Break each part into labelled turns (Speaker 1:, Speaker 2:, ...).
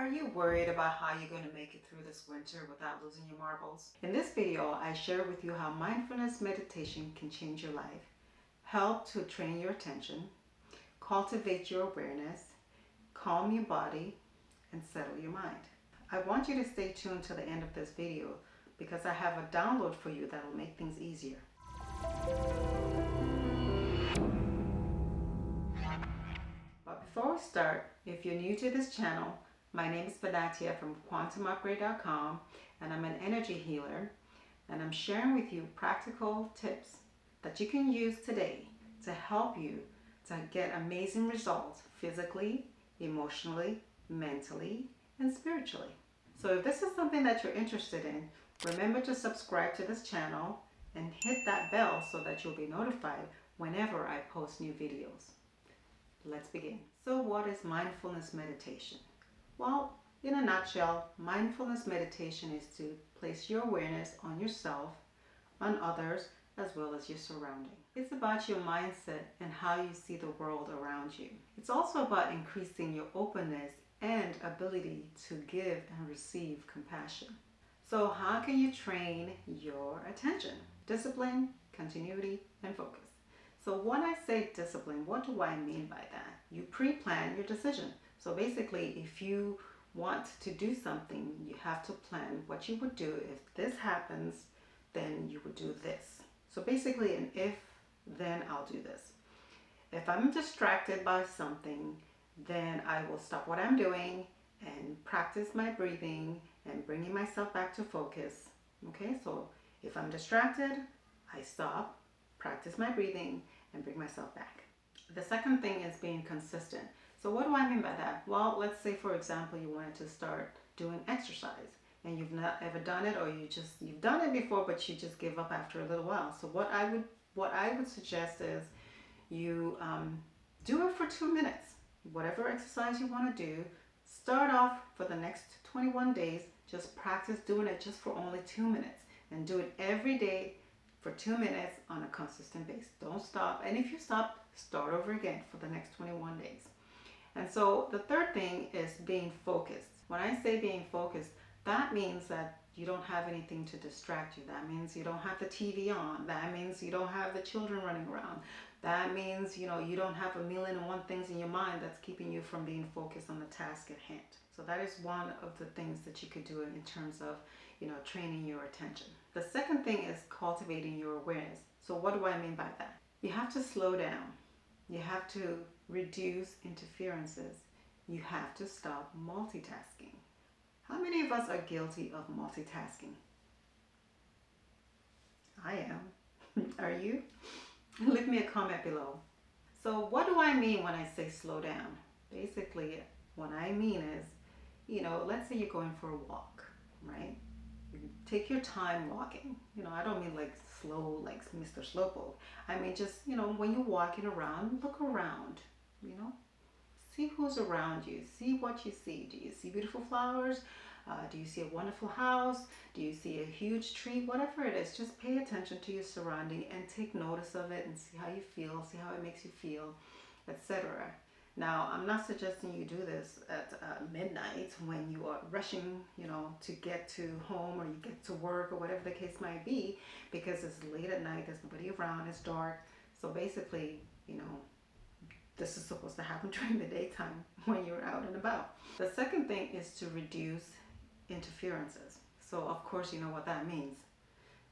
Speaker 1: Are you worried about how you're going to make it through this winter without losing your marbles? In this video, I share with you how mindfulness meditation can change your life, help to train your attention, cultivate your awareness, calm your body, and settle your mind. I want you to stay tuned to the end of this video because I have a download for you that will make things easier. But before we start, if you're new to this channel, my name is Binahtiyah from quantumupgrade.com, and I'm an energy healer, and I'm sharing with you practical tips that you can use today to help you to get amazing results physically, emotionally, mentally, and spiritually. So if this is something that you're interested in, remember to subscribe to this channel and hit that bell so that you'll be notified whenever I post new videos. Let's begin. So what is mindfulness meditation? Well, in a nutshell, mindfulness meditation is to place your awareness on yourself, on others, as well as your surrounding. It's about your mindset and how you see the world around you. It's also about increasing your openness and ability to give and receive compassion. So how can you train your attention? Discipline, continuity, and focus. So when I say discipline, what do I mean by that? You pre-plan your decision. So basically, if you want to do something, you have to plan what you would do. If this happens, then you would do this. So basically, an if, then I'll do this. If I'm distracted by something, then I will stop what I'm doing and practice my breathing and bringing myself back to focus. Okay, so if I'm distracted, I stop, practice my breathing, and bring myself back. The second thing is being consistent. So what do I mean by that? Well, let's say, for example, you wanted to start doing exercise and you've not ever done it, or you've done it before, but you just give up after a little while. So what I would suggest is you do it for 2 minutes. Whatever exercise you want to do, start off for the next 21 days. Just practice doing it just for only 2 minutes, and do it every day for 2 minutes on a consistent basis. Don't stop. And if you stop, start over again for the next 21 days. And so the third thing is being focused. When I say being focused, that means that you don't have anything to distract you. That means you don't have the TV on. That means you don't have the children running around. That means, you don't have 1,000,001 things in your mind that's keeping you from being focused on the task at hand. So that is one of the things that you could do in terms of, training your attention. The second thing is cultivating your awareness. So what do I mean by that? You have to slow down. You have to reduce interferences. You have to stop multitasking. How many of us are guilty of multitasking? I am. Are you? Leave me a comment below. So what do I mean when I say slow down? Basically, what I mean is, let's say you're going for a walk, right? You take your time walking. I don't mean like slow, like Mr. Slowpoke. I mean just, when you're walking around, look around, see who's around you, see what you see. Do you see beautiful flowers? Do you see a wonderful house? Do you see a huge tree? Whatever it is, just pay attention to your surrounding and take notice of it and see how you feel, see how it makes you feel, etc. Now, I'm not suggesting you do this at midnight when you are rushing, to get to home or you get to work or whatever the case might be, because it's late at night, there's nobody around, it's dark. So basically, this is supposed to happen during the daytime when you're out and about. The second thing is to reduce interferences. So of course, you know what that means.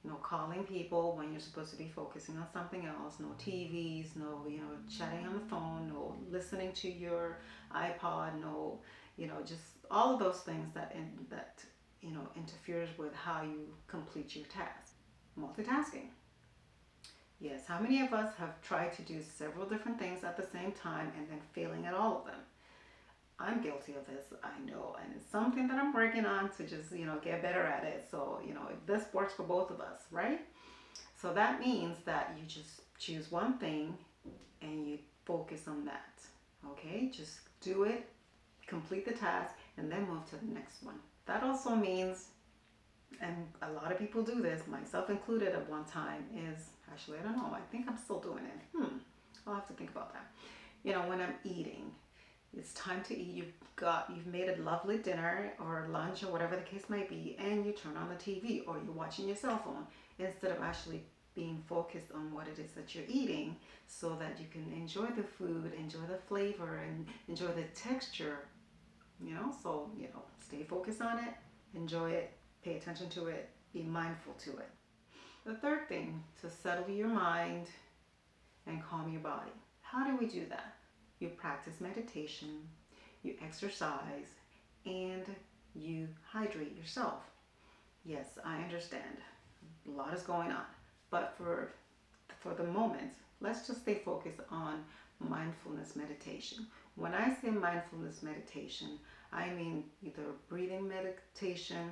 Speaker 1: No calling people when you're supposed to be focusing on something else. No TVs, no, chatting on the phone, no listening to your iPod, no, just all of those things that interferes with how you complete your task. Multitasking. Yes, how many of us have tried to do several different things at the same time and then failing at all of them? I'm guilty of this, I know, and it's something that I'm working on to just, get better at it. So, this works for both of us, right? So that means that you just choose one thing and you focus on that, okay? Just do it, complete the task, and then move to the next one. That also means, and a lot of people do this, myself included at one time, is, actually, I don't know, I think I'm still doing it. I'll have to think about that. When I'm eating, it's time to eat. You've made a lovely dinner or lunch or whatever the case might be, and you turn on the TV or you're watching your cell phone instead of actually being focused on what it is that you're eating, so that you can enjoy the food, enjoy the flavor, and enjoy the texture. So stay focused on it, enjoy it, pay attention to it, be mindful to it. The third thing, to settle your mind and calm your body. How do we do that? You practice meditation, you exercise, and you hydrate yourself. Yes, I understand. A lot is going on. But for the moment, let's just stay focused on mindfulness meditation. When I say mindfulness meditation, I mean either breathing meditation,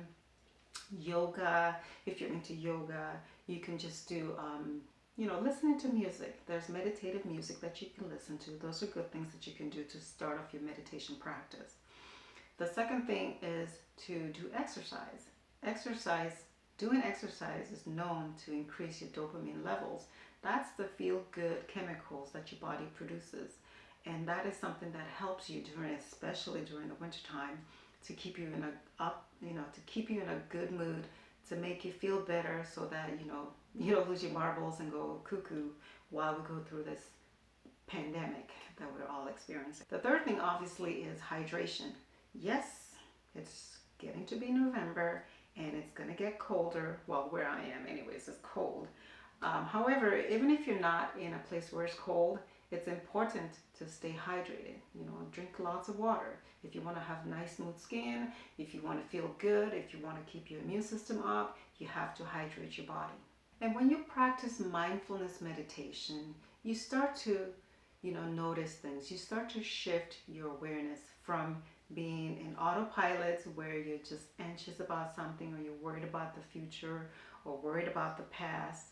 Speaker 1: yoga. If you're into yoga, you can just do listening to music. There's meditative music that you can listen to. Those are good things that you can do to start off your meditation practice. The second thing is to do exercise. Doing exercise is known to increase your dopamine levels. That's the feel-good chemicals that your body produces. And that is something that helps you especially during the wintertime, to keep you in a good mood, to make you feel better, so that you don't lose your marbles and go cuckoo while we go through this pandemic that we're all experiencing. The third thing obviously is hydration. Yes, it's getting to be November and it's going to get colder. Well, where I am anyways, it's cold. However, even if you're not in a place where it's cold, it's important to stay hydrated. Drink lots of water. If you want to have nice smooth skin, if you want to feel good, if you want to keep your immune system up, you have to hydrate your body. And when you practice mindfulness meditation, you start to, notice things. You start to shift your awareness from being in autopilot, where you're just anxious about something, or you're worried about the future, or worried about the past.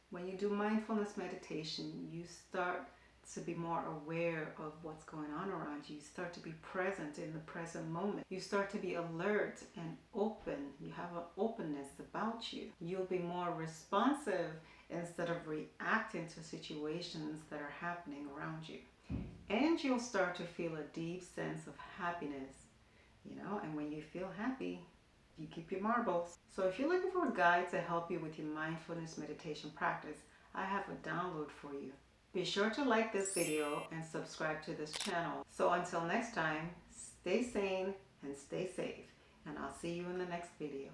Speaker 1: When you do mindfulness meditation, you start to be more aware of what's going on around you. You start to be present in the present moment. You start to be alert and open. You have an openness about you. You'll be more responsive instead of reacting to situations that are happening around you. And you'll start to feel a deep sense of happiness, and when you feel happy, you keep your marbles. So if you're looking for a guide to help you with your mindfulness meditation practice, I have a download for you. Be sure to like this video and subscribe to this channel. So until next time, stay sane and stay safe, and I'll see you in the next video.